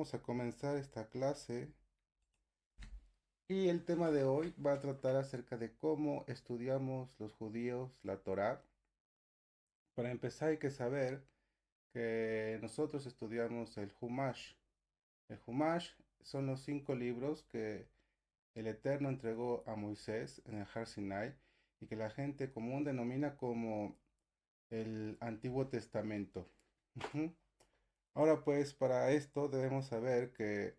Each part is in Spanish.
vamos a comenzar esta clase y el tema de hoy va a tratar acerca de cómo estudiamos los judíos la Torá. Para empezar hay que saber que nosotros estudiamos el Humash. El Humash son los 5 libros que el Eterno entregó a Moisés en el Har Sinai y que la gente común denomina como el Antiguo Testamento. Ujú. Ahora pues, para esto debemos saber que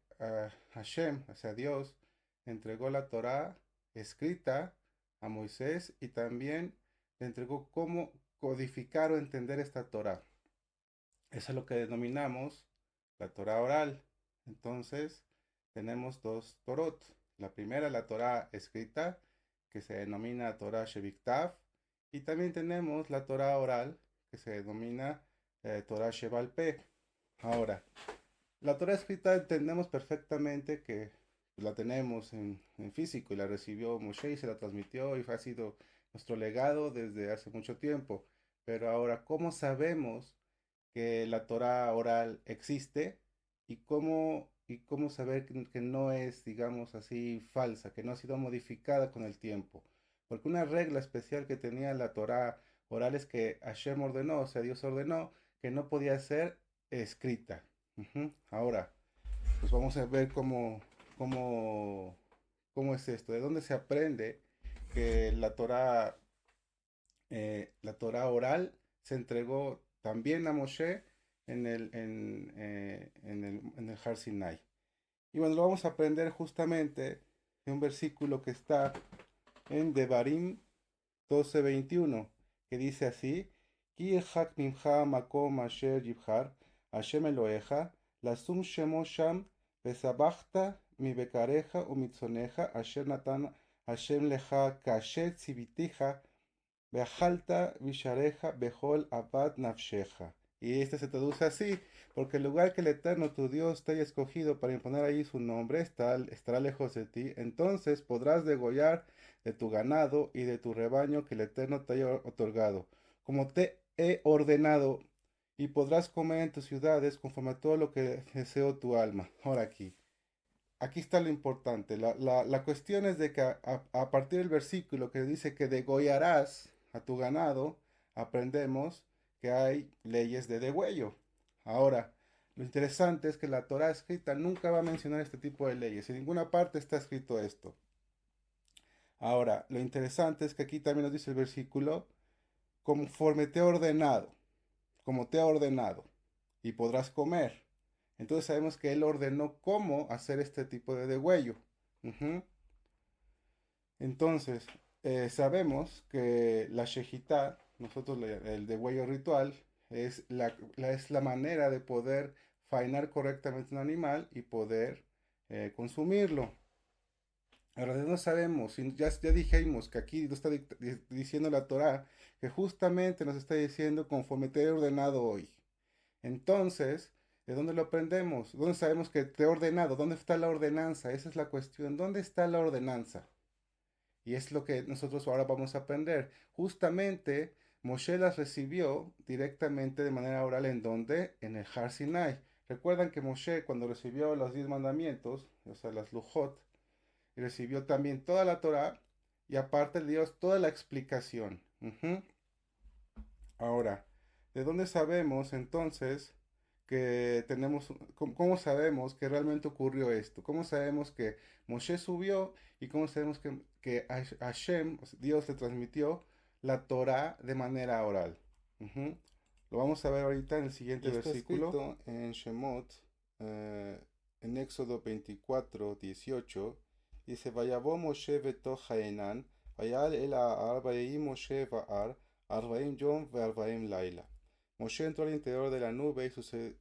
Hashem, o sea Dios, entregó la Torá escrita a Moisés y también le entregó cómo codificar o entender esta Torá. Eso es lo que denominamos la Torá oral. Entonces, tenemos dos Torot. La primera, la Torá escrita, que se denomina Torá Sheviktav, y también tenemos la Torá oral, que se denomina Torá Sheval Peh. Ahora, la Torah escrita entendemos perfectamente que la tenemos en físico y la recibió Moshe y se la transmitió y ha sido nuestro legado desde hace mucho tiempo. Pero ahora, ¿cómo sabemos que la Torah oral existe y cómo saber que no es, digamos así, falsa, que no ha sido modificada con el tiempo? Porque una regla especial que tenía la Torah oral es que Hashem ordenó, o sea, Dios ordenó que no podía ser escrita. Ahora, pues vamos a ver cómo, cómo es esto, de dónde se aprende que la Torah oral se entregó también a Moshe en el Har Sinai. Y bueno, lo vamos a aprender justamente de un versículo que está en Devarim 12:21, que dice así: Ki echak mimcha makom asher yibhar, Hashem Eloheja, lasum shemo sham, besabachta mi bekareja u mitzoneja, asher natan Hashem lecha kasher tzivitija, beajalta vishareja behol abad nafsheja. Y este se traduce así, porque el lugar que el Eterno tu Dios te haya escogido para imponer allí su nombre estará lejos de ti. Entonces podrás degollar de tu ganado y de tu rebaño que el Eterno te haya otorgado, como te he ordenado, y podrás comer en tus ciudades conforme a todo lo que deseo tu alma. Ahora aquí está lo importante. La cuestión es de que a partir del versículo que dice que degollarás a tu ganado, aprendemos que hay leyes de degüello. Ahora, lo interesante es que la Torah escrita nunca va a mencionar este tipo de leyes. En ninguna parte está escrito esto. Ahora, lo interesante es que aquí también nos dice el versículo, conforme te he ordenado, como te he ordenado, y podrás comer. Entonces sabemos que él ordenó cómo hacer este tipo de degüello. Ujú. Entonces, sabemos que la shejitá, el degüello ritual, es la manera de poder faenar correctamente un animal y poder consumirlo. Ahora no sabemos, ya dijimos que aquí nos está diciendo la Torá, que justamente nos está diciendo conforme te he ordenado hoy. Entonces, ¿de dónde lo aprendemos? ¿Dónde sabemos que te he ordenado? ¿Dónde está la ordenanza? Esa es la cuestión. ¿Dónde está la ordenanza? Y es lo que nosotros ahora vamos a aprender. Justamente, Moshe las recibió directamente de manera oral en donde? En el Har Sinai. Recuerdan que Moshe cuando recibió los 10 mandamientos, o sea, las Lujot, recibió también toda la Torah y aparte le dio toda la explicación. Ahora, ¿de dónde sabemos entonces que cómo sabemos que realmente ocurrió esto? ¿Cómo sabemos que Moshe subió y cómo sabemos que Hashem, o sea, Dios le transmitió la Torah de manera oral? Ujú. Lo vamos a ver ahorita en el siguiente Y está versículo. escrito en Shemot, eh, en Éxodo 24:18, dice: Vayabó Moshe betoch Haenan, vayal el Arbaim Moshe Va'ar, Arbaim Yom Ve'arbaim Laila. Moshe entró al interior de la nube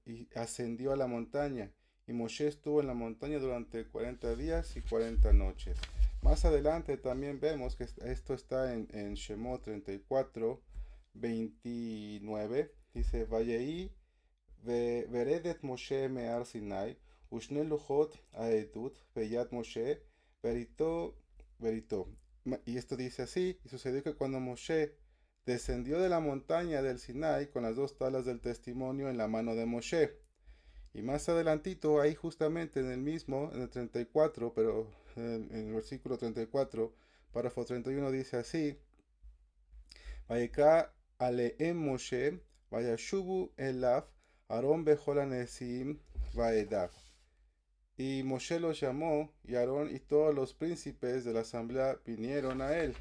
y ascendió a la montaña, y Moshe estuvo en la montaña durante 40 días y 40 noches. Más adelante también vemos que esto está en Shemot 34:29. Dice: Vayehi veredet Moshe me'ar Sinai, ushne luchot aedut, beyad Moshe, verito, verito. Y esto dice así: y sucedió que cuando Moshe descendió de la montaña del Sinai con las 2 tablas del testimonio en la mano de Moshe. Y más adelantito, ahí justamente en el mismo, en el 34, pero en el versículo 34, párrafo 31 dice así, ויקרא עליהם משה, וישובו אליו אהרון בכל הנשיאים ועדה. Y Moshe los llamó, y Aarón y todos los príncipes de la asamblea vinieron a él.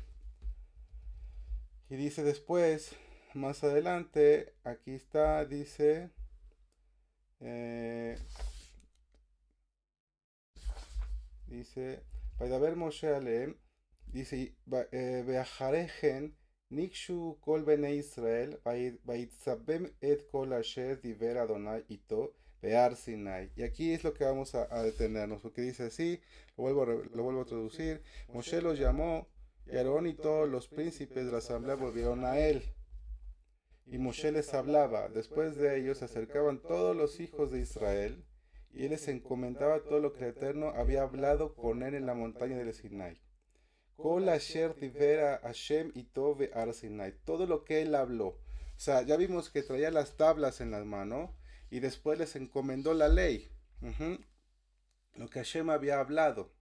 Y dice después, más adelante, aquí está, eh, dice, וידבר משה עליהם, dice, ואחרי כן ניגשו כל בני ישראל, ויצבם את כל אשר דיבר אדוני איתו בהר סיני. Y aquí es lo que vamos a detenernos, porque dice así, lo vuelvo a traducir, Moshe los llamó, y Aarón y todos los príncipes de la asamblea volvieron a él. Y Moshe les hablaba, después de ellos se acercaban todos los hijos de Israel, y él les encomendaba todo lo que el Eterno había hablado con él en la montaña del Sinai. Kol asher divera Hashem ito ve'ar Sinai. Todo lo que él habló. O sea, ya vimos que traía las tablas en las manos y después les encomendó la ley. Lo que Hashem había hablado.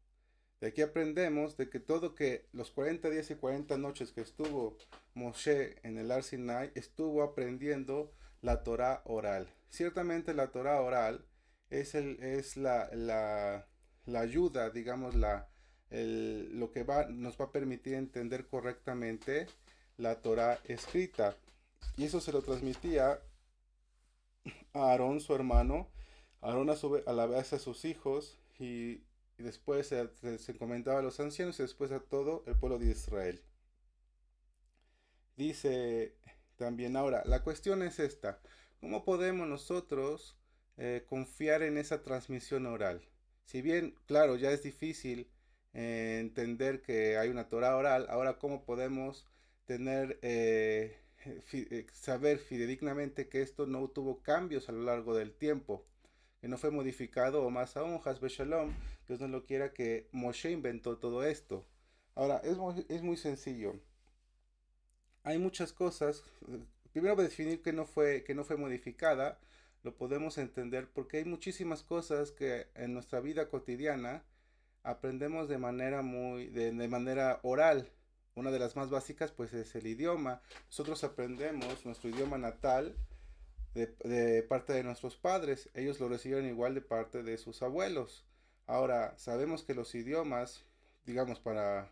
De aquí aprendemos de que todo que los 40 días y 40 noches que estuvo Moshe en el Ar Sinai, estuvo aprendiendo la Torah oral. Ciertamente la Torah oral es la ayuda, digamos, lo que nos va a permitir entender correctamente la Torah escrita. Y eso se lo transmitía a Aarón, su hermano, Aarón a la vez a sus hijos y después se encomendaba a los ancianos y después a todo el pueblo de Israel. Dice también ahora, la cuestión es esta, ¿cómo podemos nosotros confiar en esa transmisión oral? Si bien, claro, ya es difícil entender que hay una Torah oral, ahora ¿cómo podemos tener, saber fidedignamente que esto no tuvo cambios a lo largo del tiempo? Que no fue modificado, o más aún, Hasbe Shalom, Dios no lo quiera, que Moshe inventó todo esto. Ahora, es muy sencillo. Hay muchas cosas. Primero definir que no fue modificada, lo podemos entender porque hay muchísimas cosas que en nuestra vida cotidiana aprendemos de manera oral. Una de las más básicas pues es el idioma. Nosotros aprendemos nuestro idioma natal de parte de nuestros padres. Ellos lo recibieron igual de parte de sus abuelos. Ahora, sabemos que los idiomas, digamos, para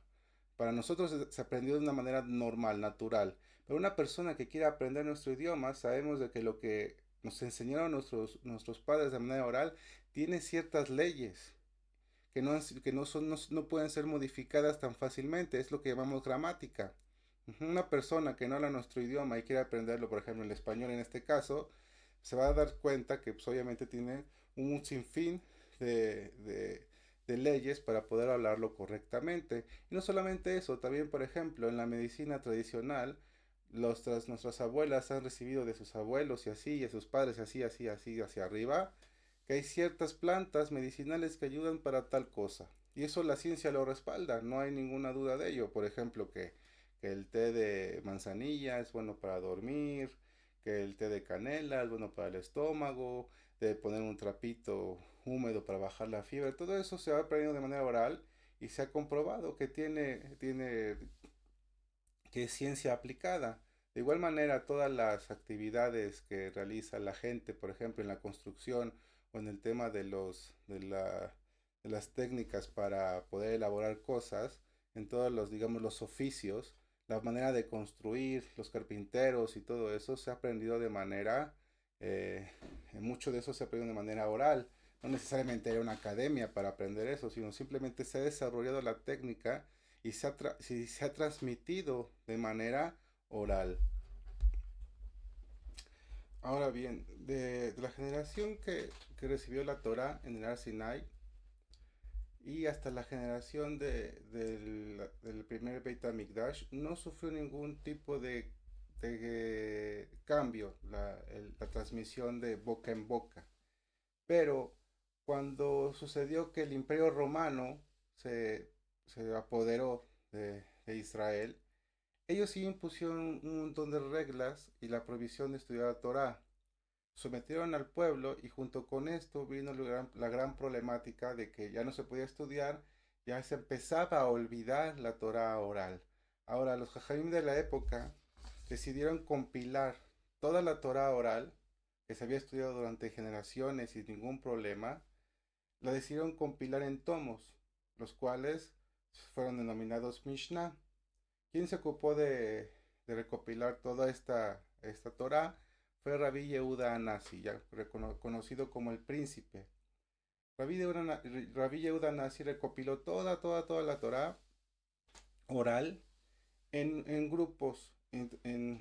nosotros se aprendió de una manera normal, natural. Pero una persona que quiera aprender nuestro idioma, sabemos de que lo que nos enseñaron nuestros padres de manera oral tiene ciertas leyes que no pueden ser modificadas tan fácilmente. Es lo que llamamos gramática. Una persona que no habla nuestro idioma y quiere aprenderlo, por ejemplo, el español en este caso, se va a dar cuenta que pues, obviamente tiene un sinfín de, de, de leyes para poder hablarlo correctamente. Y no solamente eso, también, por ejemplo, en la medicina tradicional, nuestras abuelas han recibido de sus abuelos y así, y de sus padres así, así, así, hacia arriba, que hay ciertas plantas medicinales que ayudan para tal cosa. Y eso la ciencia lo respalda, no hay ninguna duda de ello. Por ejemplo, que el té de manzanilla es bueno para dormir, que el té de canela es bueno para el estómago, de poner un trapito húmedo para bajar la fiebre. Todo eso se va aprendiendo de manera oral y se ha comprobado que que es ciencia aplicada. De igual manera, todas las actividades que realiza la gente, por ejemplo, en la construcción o en el tema de las técnicas para poder elaborar cosas, en todos digamos, los oficios, la manera de construir, los carpinteros y todo eso se ha aprendido eh, mucho de eso se ha aprendido de manera oral. No necesariamente hay una academia para aprender eso, sino simplemente se ha desarrollado la técnica y se ha transmitido de manera oral. Ahora bien, de la generación que recibió la Torah en el Ar Sinai y hasta la generación del primer Beit HaMikdash no sufrió ningún tipo de cambio la transmisión de boca en boca. Pero cuando sucedió que el Imperio Romano se apoderó de Israel, ellos sí impusieron un montón de reglas y la prohibición de estudiar la Torah. sometieron al pueblo y junto con esto vino la gran problemática de que ya no se podía estudiar, ya se empezaba a olvidar la Torah oral. Ahora, los jajamim de la época decidieron compilar toda la Torah oral, que se había estudiado durante generaciones sin ningún problema, la decidieron compilar en tomos, los cuales fueron denominados Mishnah. ¿Quién se ocupó de recopilar toda esta Torah? Fue Rabbi Yehuda Anasi, ya conocido como el príncipe. Rabbi Yehuda Anasi recopiló toda la Torah oral en grupos,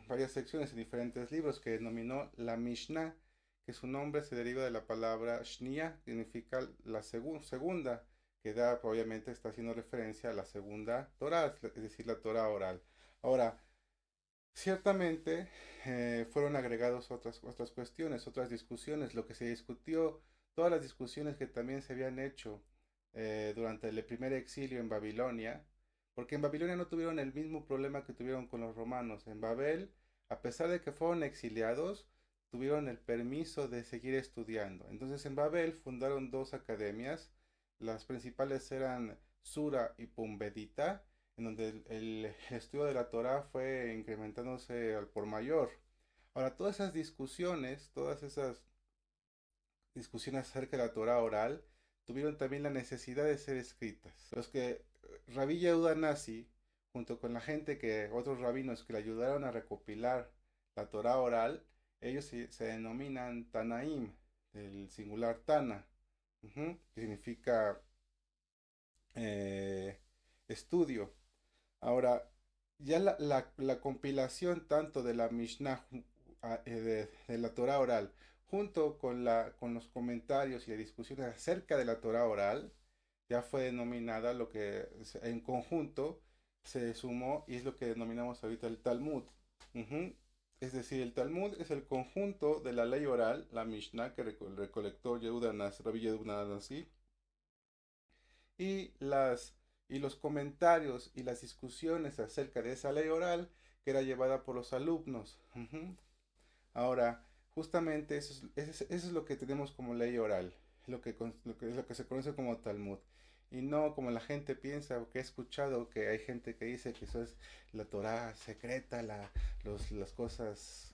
varias secciones, en diferentes libros, que denominó la Mishnah, que su nombre se deriva de la palabra Shnia, que significa la segunda, que da, obviamente está haciendo referencia a la segunda Torah, es decir, la Torah oral. Ahora, ciertamente fueron agregados otras cuestiones, otras discusiones, lo que se discutió, todas las discusiones que también se habían hecho durante el primer exilio en Babilonia, porque en Babilonia no tuvieron el mismo problema que tuvieron con los romanos. En Babel, a pesar de que fueron exiliados, tuvieron el permiso de seguir estudiando. Entonces en Babel fundaron dos academias, las principales eran Sura y Pumbedita, en donde el estudio de la Torah fue incrementándose al por mayor. Ahora, todas esas discusiones acerca de la Torah oral, tuvieron también la necesidad de ser escritas. Los que Rabbi Yehuda Nasi, junto con la gente otros rabinos que le ayudaron a recopilar la Torah oral, ellos se denominan Tanaim, del singular Tana, que significa estudio. Ahora, ya la compilación tanto de la Mishnah, de la Torah oral, junto con los comentarios y las discusiones acerca de la Torah oral, ya fue denominada lo que en conjunto se sumó y es lo que denominamos ahorita el Talmud. Es decir, el Talmud es el conjunto de la ley oral, la Mishnah que recolectó Rabbi Yehuda Nasi, y los comentarios y las discusiones acerca de esa ley oral que era llevada por los alumnos. Ahora, justamente eso es lo que tenemos como ley oral, lo que se conoce como Talmud. Y no como la gente piensa o que he escuchado que hay gente que dice que eso es la Torah secreta, las cosas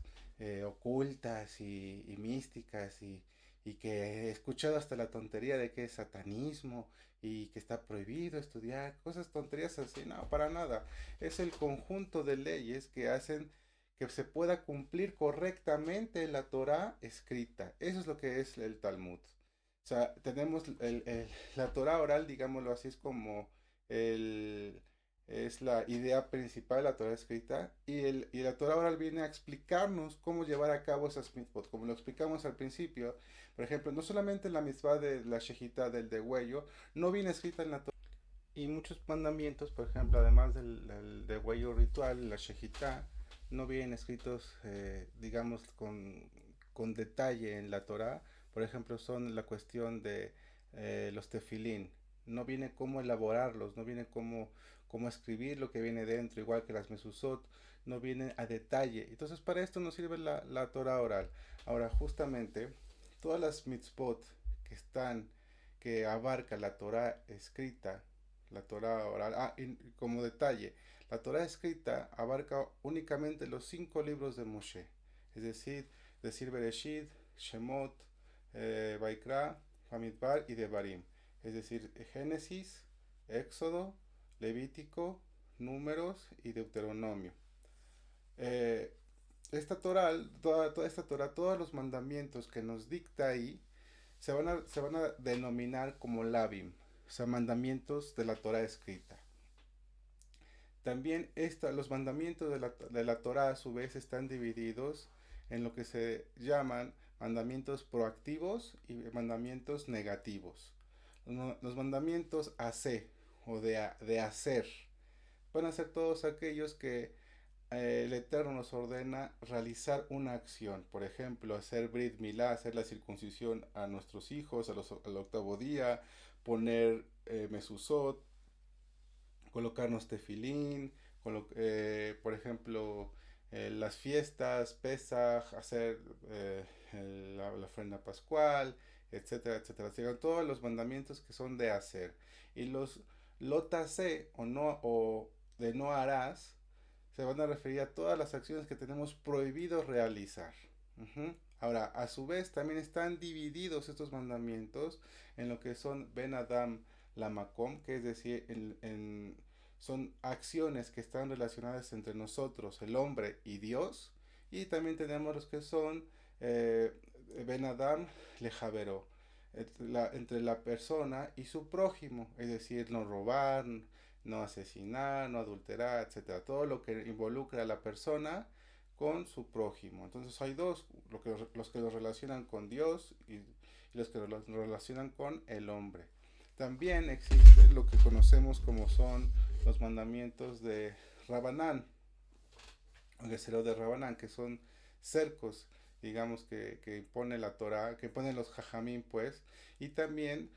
ocultas y místicas y que he escuchado hasta la tontería de que es satanismo y que está prohibido estudiar, cosas tonterías así, no, para nada. Es el conjunto de leyes que hacen que se pueda cumplir correctamente la Torah escrita. Eso es lo que es el Talmud. O sea, tenemos la Torah oral, digámoslo así, es como el, es la idea principal de la Torah escrita y la Torah oral viene a explicarnos cómo llevar a cabo esas mitzvot, como lo explicamos al principio. Por ejemplo, no solamente la mitzvah de la shejita del degüello, no viene escrita en la Torah. Y muchos mandamientos, por ejemplo, además del degüello ritual, la shejita, no vienen escritos, digamos, con detalle en la Torah. Por ejemplo, son la cuestión de los tefilín. No viene cómo elaborarlos, no viene cómo escribir lo que viene dentro, igual que las mesuzot, no viene a detalle. Entonces, para esto nos sirve la Torah oral. Ahora, justamente, todas las mitzvot que abarca la Torah escrita, la Torah oral, y como detalle, la Torah escrita abarca únicamente los 5 libros de Moshe, es decir Bereshit, Shemot, Vaikra, Bamidbar y Devarim, es decir, Génesis, Éxodo, Levítico, Números y Deuteronomio. Eh, toda esta Torah, todos los mandamientos que nos dicta ahí, se van a denominar como Labim, o sea, mandamientos de la Torah escrita. También los mandamientos de la Torah a su vez están divididos en lo que se llaman mandamientos proactivos y mandamientos negativos. Los mandamientos hacer o de hacer van a ser todos aquellos que el Eterno nos ordena realizar una acción. Por ejemplo, hacer Brit Milá, hacer la circuncisión a nuestros hijos al octavo día, poner Mesuzot, colocarnos tefilín, por ejemplo, las fiestas, Pesaj, hacer la ofrenda pascual, etcétera, etcétera. O sea, todos los mandamientos que son de hacer. Y los lotase o no o de no harás se van a referir a todas las acciones que tenemos prohibido realizar. Ujú. Ahora, a su vez, también están divididos estos mandamientos en lo que son Ben Adam Lamakom, que es decir, son acciones que están relacionadas entre nosotros, el hombre y Dios, y también tenemos los que son eh, Ben Adam Lejavero, entre la persona y su prójimo, es decir, no robar, no asesinar, no adulterar, etcétera. Todo lo que involucra a la persona con su prójimo. Entonces hay dos, los que los relacionan con Dios y los que los relacionan con el hombre. También existe lo que conocemos como son los mandamientos de Rabanán, o de Rabanán, que son cercos, digamos, que impone la Torah, que ponen los jajamín, pues, y también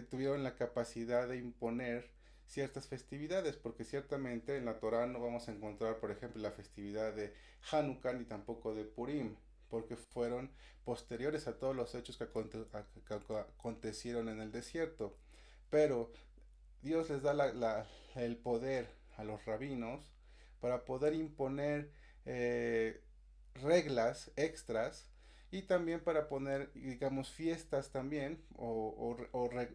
tuvieron la capacidad de imponer ciertas festividades, porque ciertamente en la Torah no vamos a encontrar, por ejemplo, la festividad de Hanukkah ni tampoco de Purim, porque fueron posteriores a todos los hechos que acontecieron en el desierto. Pero Dios les da el poder a los rabinos para poder imponer eh, reglas extras y también para poner, digamos, fiestas también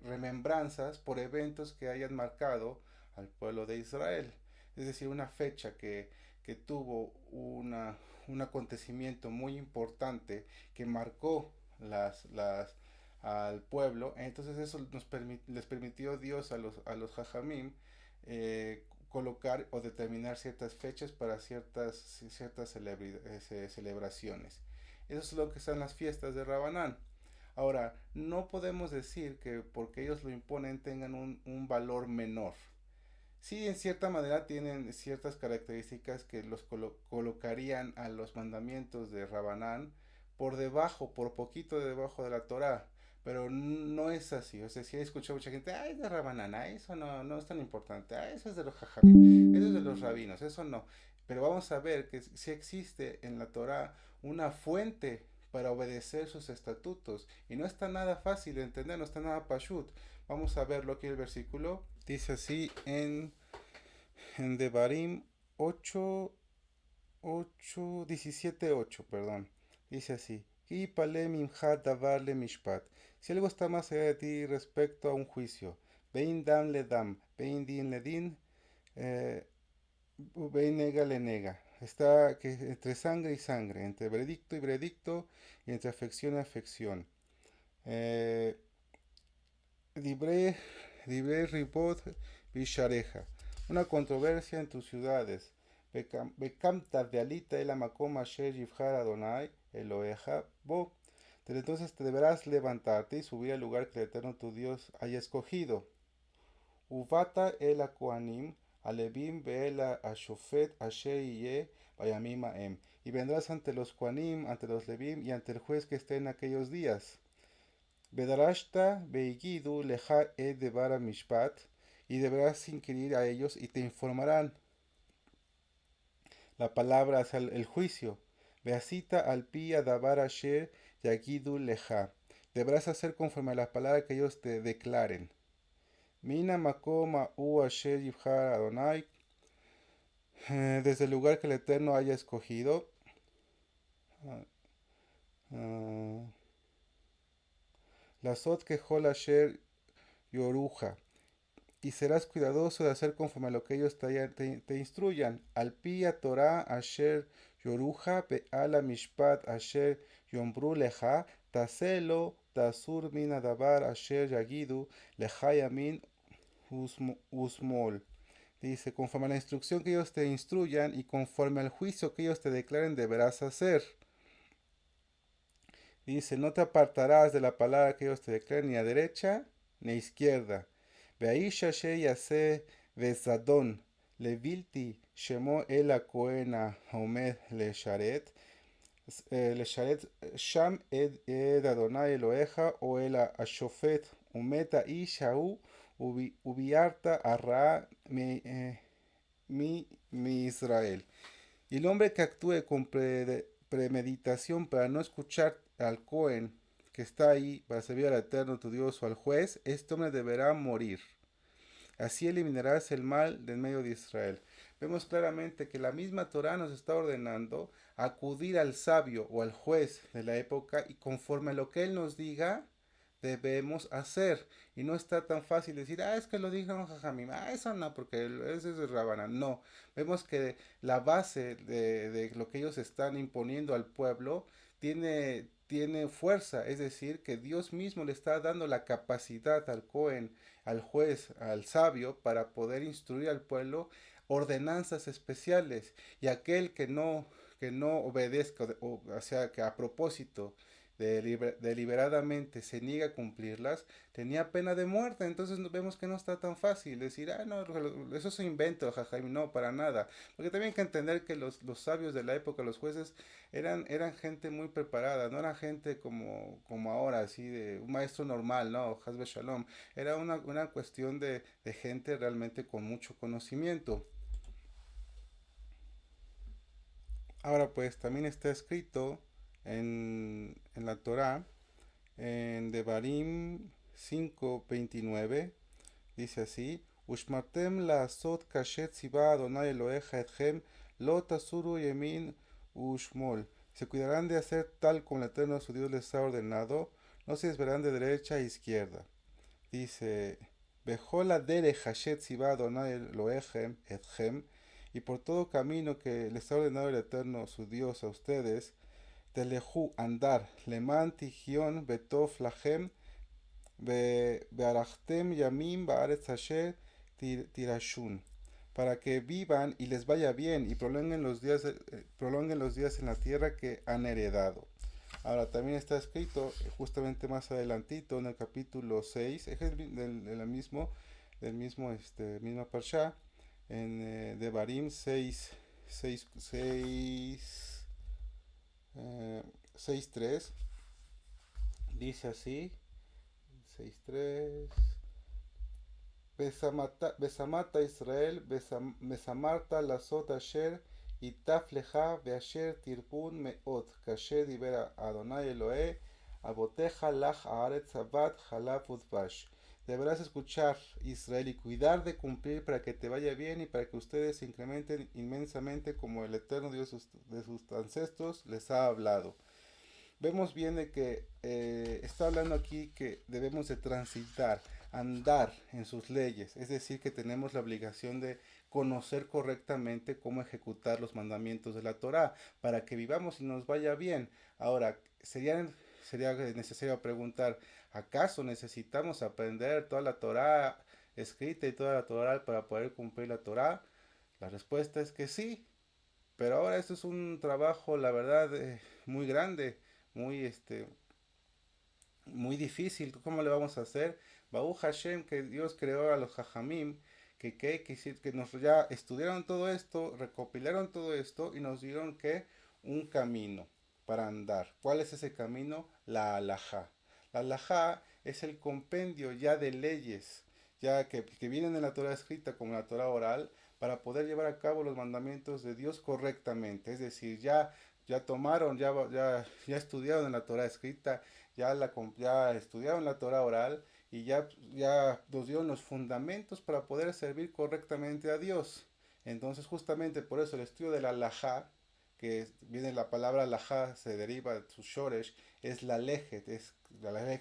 remembranzas por eventos que hayan marcado al pueblo de Israel. Es decir, una fecha que tuvo un acontecimiento muy importante que marcó al pueblo. Entonces eso les permitió Dios a los jajamim colocar o determinar ciertas fechas para ciertas celebraciones. Eso es lo que son las fiestas de Rabanán. Ahora, no podemos decir que porque ellos lo imponen tengan un valor menor. Sí, en cierta manera tienen ciertas características que los colocarían a los mandamientos de Rabanán por debajo, por poquito debajo de la Torá, pero no es así. O sea, sí he escuchado mucha gente, ah, es de Rabanán, ah, eso no es tan importante, ah, eso es de los jajamim, eso es de los rabinos, eso no. Pero vamos a ver que sí existe en la Torá una fuente para obedecer sus estatutos y no está nada fácil de entender, no está nada pashut. Vamos a verlo aquí el versículo. Dice así en Devarim 17:8, perdón. Dice así. Y pale mimhat davar mishpat. Si algo está más allá de ti respecto a un juicio, vein dam le dam, vein din le din, eh, vein nega le nega. Está que entre sangre y sangre, entre veredicto y veredicto, y entre afección y afección. Eh, Libre, libre ribot vishareja. Una controversia en tus ciudades. Bekamta de alita el amakom asher yivhar Adonai Eloheja bo. Desde entonces te deberás levantarte y subir al lugar que el Eterno tu Dios haya escogido. Uvata el akoanim alevim ve'el ashofet asher ye bayamim em. Y vendrás ante los Koanim, ante los Levim y ante el juez que esté en aquellos días. Bedarashta beigidu leja ed devara mishpat, y deberás inquirir a ellos y te informarán la palabra hacia el juicio. Beasita al pi davar asher yagidu leja. Deberás hacer conforme a la palabra que ellos te declaren. Mina makoma u asher yibhar Adonai, desde el lugar que el Eterno haya escogido. La sot que hol asher yoruja, y serás cuidadoso de hacer conforme a lo que ellos te instruyan. Al pia Torah asher yoruja ala mishpat asher yombru leja taselo tasur min adabar asher yagidu leja yamin usmol. Dice, conforme a la instrucción que ellos te instruyan y conforme al juicio que ellos te declaren deberás hacer. Dice, no te apartarás de la palabra que ellos te declaren ni a derecha ni a izquierda. והאיש אשר יעשה וזדון לבלתי שמו אל הכהן העומד לשרת שם עד אדוני אלוהיך או אל השופט ומת האיש ההוא וביארת הרעה מישראל. Y el hombre que actúe con premeditación para no escuchar al Cohen que está ahí para servir al Eterno tu Dios o al juez, este hombre deberá morir. Así eliminarás el mal del medio de Israel. Vemos claramente que la misma Torah nos está ordenando acudir al sabio o al juez de la época y conforme a lo que él nos diga, debemos hacer. Y no está tan fácil decir, es que lo dijeron Jajamim, eso no, porque eso es de Rabana. No, vemos que la base de lo que ellos están imponiendo al pueblo tiene fuerza, es decir, que Dios mismo le está dando la capacidad al Cohen, al juez, al sabio, para poder instruir al pueblo ordenanzas especiales. Y aquel que no obedezca, o sea, que a propósito deliberadamente se niega a cumplirlas, tenía pena de muerte. Entonces vemos que no está tan fácil decir, no, eso es un invento, jajaim, no, para nada. Porque también hay que entender que los sabios de la época, los jueces, eran gente muy preparada, no eran gente como ahora, así de un maestro normal, no, Hasbe Shalom. Era una cuestión de gente realmente con mucho conocimiento. Ahora pues también está escrito en la Torá, en Devarim 5:29, dice así, Ushmartem la asot kashet tziva Adonai Eloheja etchem, lo tasuru yemin ushmol. Se cuidarán de hacer tal como el Eterno su Dios les ha ordenado, no se desverán de derecha a izquierda. Dice, Bejola dere hashet tziva Adonai Elohechem etchem, y por todo camino que les ha ordenado el Eterno su Dios a ustedes, telehu andar, leman tijion betof lachem, bearachtem yamim baaretz asher tirashun, para que vivan y les vaya bien y prolonguen los días en la tierra que han heredado. Ahora también está escrito justamente más adelantito en el capítulo 6, es misma parsha, en Devarim 6:3, dice así, 6:3, Besamata Israel, Besamarta Lasot Asher, Itaf Lecha Beasher Tirpun Meot, Kasher Dibera Adonai Elohe, Aboteja Lach Haaretz Abad Halaf Udvash. Deberás escuchar, Israel, y cuidar de cumplir para que te vaya bien y para que ustedes se incrementen inmensamente como el eterno Dios de sus ancestros les ha hablado. Vemos bien de que está hablando aquí que debemos de transitar, andar en sus leyes, es decir, que tenemos la obligación de conocer correctamente cómo ejecutar los mandamientos de la Torá para que vivamos y nos vaya bien. Ahora, sería necesario preguntar, ¿acaso necesitamos aprender toda la Torá escrita y toda la Torá para poder cumplir la Torá? La respuesta es que sí, pero ahora esto es un trabajo, la verdad, muy grande, muy muy difícil. ¿Cómo le vamos a hacer? Baruch Hashem, que Dios creó a los Jajamim, que nos ya estudiaron todo esto, recopilaron todo esto y nos dieron que un camino para andar. ¿Cuál es ese camino? La halajá. La halajá es el compendio ya de leyes, ya que vienen en la Torah escrita como la Torah oral, para poder llevar a cabo los mandamientos de Dios correctamente. Es decir, ya tomaron, ya estudiaron en la Torah escrita, ya estudiaron la Torah oral y ya nos dieron los fundamentos para poder servir correctamente a Dios. Entonces, justamente por eso el estudio de la halajá, que viene la palabra halajá, se deriva de su shoresh, es la leje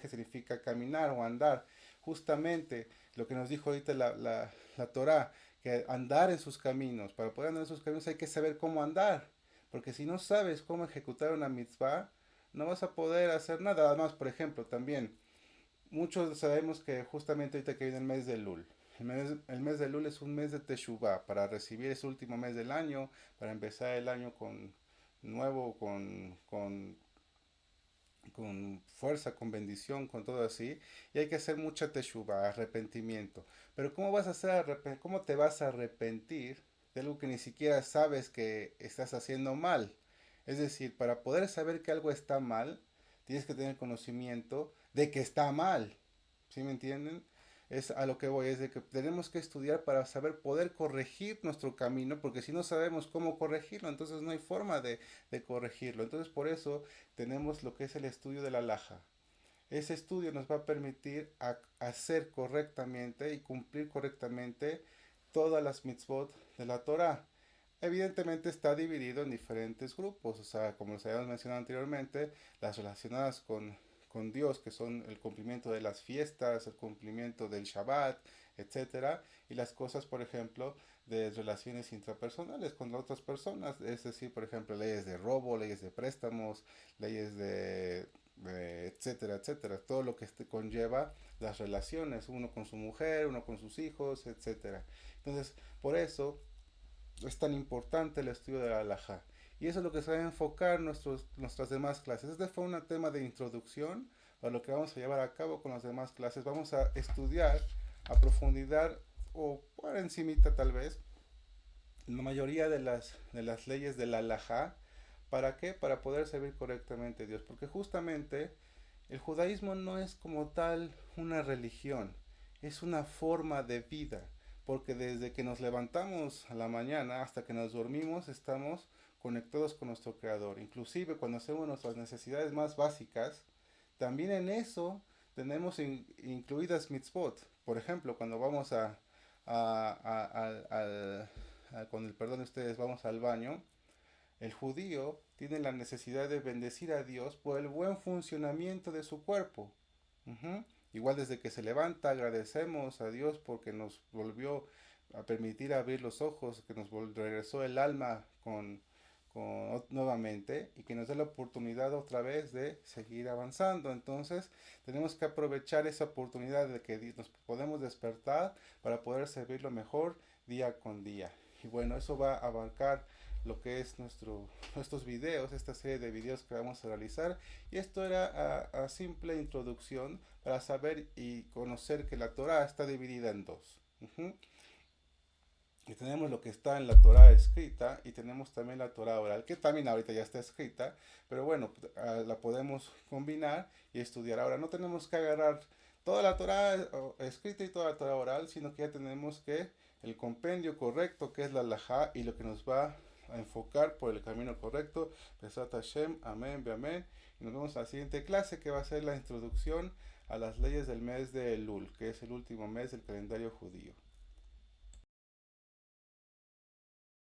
significa caminar o andar. Justamente lo que nos dijo ahorita la Torah, que andar en sus caminos, para poder andar en sus caminos hay que saber cómo andar, porque si no sabes cómo ejecutar una mitzvah, no vas a poder hacer nada. Además, por ejemplo, también, muchos sabemos que justamente ahorita que viene el mes de Lul, el mes de Lul es un mes de Teshuvah, para recibir ese último mes del año, para empezar el año con nuevo, con fuerza, con bendición, con todo así, y hay que hacer mucha teshuva, arrepentimiento. Pero ¿cómo te vas a arrepentir de algo que ni siquiera sabes que estás haciendo mal? Es decir, para poder saber que algo está mal, tienes que tener conocimiento de que está mal. ¿Sí me entienden? es a lo que voy, es de que tenemos que estudiar para saber poder corregir nuestro camino, porque si no sabemos cómo corregirlo, entonces no hay forma de corregirlo. Entonces por eso tenemos lo que es el estudio de la alhaja. Ese estudio nos va a permitir hacer correctamente y cumplir correctamente todas las mitzvot de la Torah. Evidentemente está dividido en diferentes grupos, o sea, como les habíamos mencionado anteriormente, las relacionadas con Dios, que son el cumplimiento de las fiestas, el cumplimiento del Shabbat, etcétera, y las cosas, por ejemplo, de relaciones intrapersonales con otras personas, es decir, por ejemplo, leyes de robo, leyes de préstamos, leyes de etcétera, etcétera, todo lo que conlleva las relaciones, uno con su mujer, uno con sus hijos, etcétera. Entonces, por eso es tan importante el estudio de la halajá. Y eso es lo que se va a enfocar nuestras demás clases. Este fue un tema de introducción a lo que vamos a llevar a cabo con las demás clases. Vamos a estudiar a profundidad o por encimita tal vez la mayoría de las leyes de la halajá. ¿Para qué? Para poder servir correctamente a Dios. Porque justamente el judaísmo no es como tal una religión, es una forma de vida, porque desde que nos levantamos a la mañana hasta que nos dormimos estamos conectados con nuestro Creador. Inclusive cuando hacemos nuestras necesidades más básicas, también en eso tenemos incluidas mitzvot. Por ejemplo, cuando vamos con el perdón de ustedes, vamos al baño, el judío tiene la necesidad de bendecir a Dios por el buen funcionamiento de su cuerpo. Ujú. Igual desde que se levanta agradecemos a Dios porque nos volvió a permitir abrir los ojos, que nos regresó el alma nuevamente y que nos da la oportunidad otra vez de seguir avanzando. Entonces tenemos que aprovechar esa oportunidad de que nos podemos despertar para poder servirlo mejor día con día. Y bueno, eso va a abarcar lo que es nuestros videos, esta serie de videos que vamos a realizar. Y esto era a simple introducción para saber y conocer que la Torah está dividida en dos. Ujú. Y tenemos lo que está en la Torah escrita y tenemos también la Torah oral, que también ahorita ya está escrita, pero bueno, la podemos combinar y estudiar. Ahora no tenemos que agarrar toda la Torah escrita y toda la Torah oral, sino que ya tenemos que el compendio correcto, que es la Halajá, y lo que nos va a enfocar por el camino correcto. Besat Hashem, amén, amén. Y nos vemos en la siguiente clase, que va a ser la introducción a las leyes del mes de Elul, que es el último mes del calendario judío.